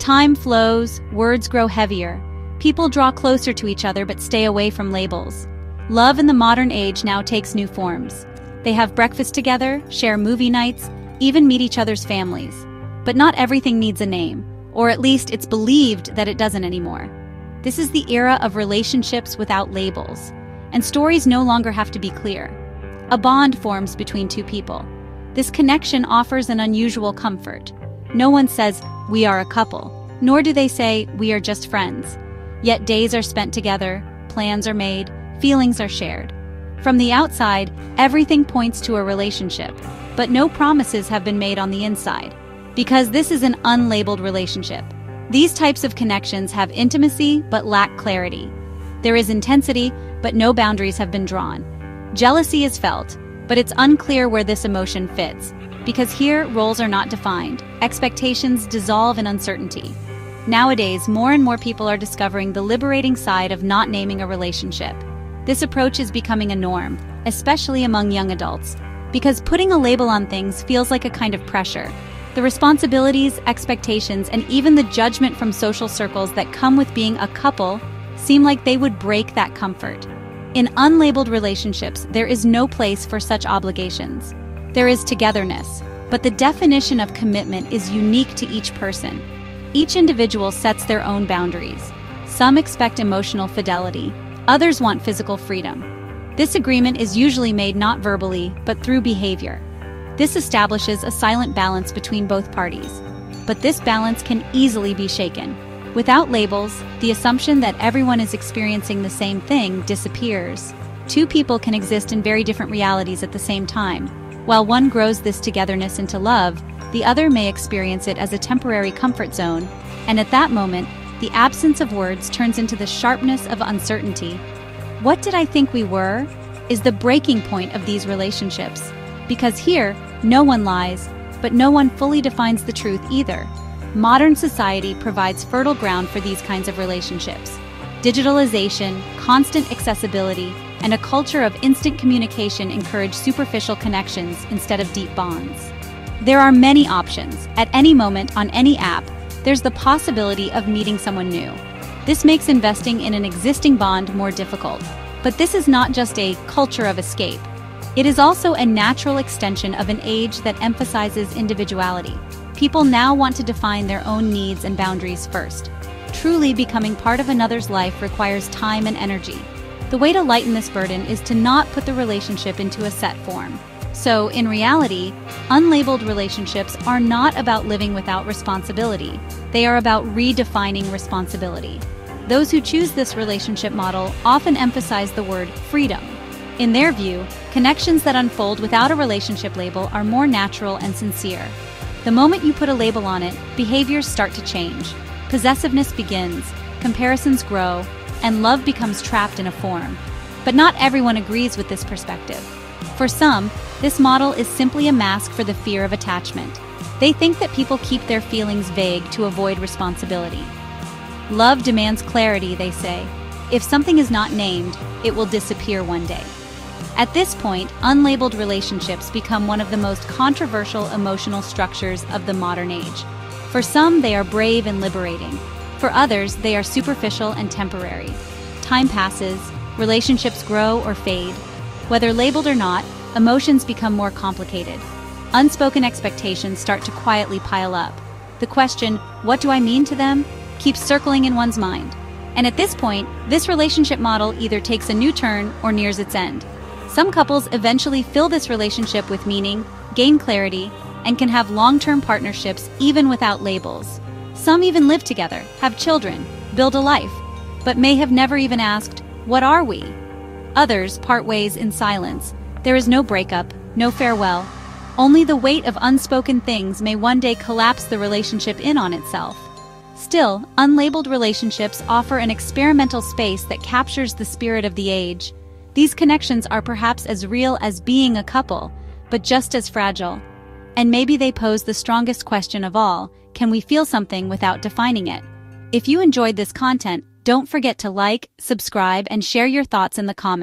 Time flows, words grow heavier. People draw closer to each other but stay away from labels. Love in the modern age now takes new forms. They have breakfast together, share movie nights, even meet each other's families. But not everything needs a name, or at least it's believed that it doesn't anymore. This is the era of relationships without labels, and stories no longer have to be clear. A bond forms between two people. This connection offers an unusual comfort. No one says, "We are a couple," nor do they say, "We are just friends." Yet days are spent together, plans are made, feelings are shared. From the outside, everything points to a relationship, but no promises have been made on the inside. Because this is an unlabeled relationship. These types of connections have intimacy but lack clarity. There is intensity, but no boundaries have been drawn. Jealousy is felt, but it's unclear where this emotion fits, because here roles are not defined, expectations dissolve in uncertainty. Nowadays, more and more people are discovering the liberating side of not naming a relationship. This approach is becoming a norm, especially among young adults, because putting a label on things feels like a kind of pressure. The responsibilities, expectations, and even the judgment from social circles that come with being a couple seem like they would break that comfort. In unlabeled relationships, there is no place for such obligations. There is togetherness, but the definition of commitment is unique to each person. Each individual sets their own boundaries. Some expect emotional fidelity, others want physical freedom. This agreement is usually made not verbally, but through behavior. This establishes a silent balance between both parties. But this balance can easily be shaken. Without labels, the assumption that everyone is experiencing the same thing disappears. Two people can exist in very different realities at the same time. While one grows this togetherness into love, the other may experience it as a temporary comfort zone, and at that moment, the absence of words turns into the sharpness of uncertainty. What did I think we were? Is the breaking point of these relationships. Because here, no one lies, but no one fully defines the truth either. Modern society provides fertile ground for these kinds of relationships. Digitalization, constant accessibility, and a culture of instant communication encourage superficial connections instead of deep bonds. There are many options. At any moment, on any app, there's the possibility of meeting someone new. This makes investing in an existing bond more difficult. But this is not just a culture of escape. It is also a natural extension of an age that emphasizes individuality. People now want to define their own needs and boundaries first. Truly becoming part of another's life requires time and energy. The way to lighten this burden is to not put the relationship into a set form. So, in reality, unlabeled relationships are not about living without responsibility. They are about redefining responsibility. Those who choose this relationship model often emphasize the word freedom. In their view, connections that unfold without a relationship label are more natural and sincere. The moment you put a label on it, behaviors start to change. Possessiveness begins, comparisons grow, and love becomes trapped in a form. But not everyone agrees with this perspective. For some, this model is simply a mask for the fear of attachment. They think that people keep their feelings vague to avoid responsibility. Love demands clarity, they say. If something is not named, it will disappear one day. At this point, unlabeled relationships become one of the most controversial emotional structures of the modern age. For some, they are brave and liberating. For others, they are superficial and temporary. Time passes, relationships grow or fade. Whether labeled or not, emotions become more complicated. Unspoken expectations start to quietly pile up. The question, "What do I mean to them?" keeps circling in one's mind. And at this point, this relationship model either takes a new turn or nears its end. Some couples eventually fill this relationship with meaning, gain clarity, and can have long-term partnerships even without labels. Some even live together, have children, build a life, but may have never even asked, "What are we?" Others part ways in silence. There is no breakup, no farewell. Only the weight of unspoken things may one day collapse the relationship in on itself. Still, unlabeled relationships offer an experimental space that captures the spirit of the age. These connections are perhaps as real as being a couple, but just as fragile. And maybe they pose the strongest question of all: can we feel something without defining it? If you enjoyed this content, don't forget to like, subscribe, and share your thoughts in the comments.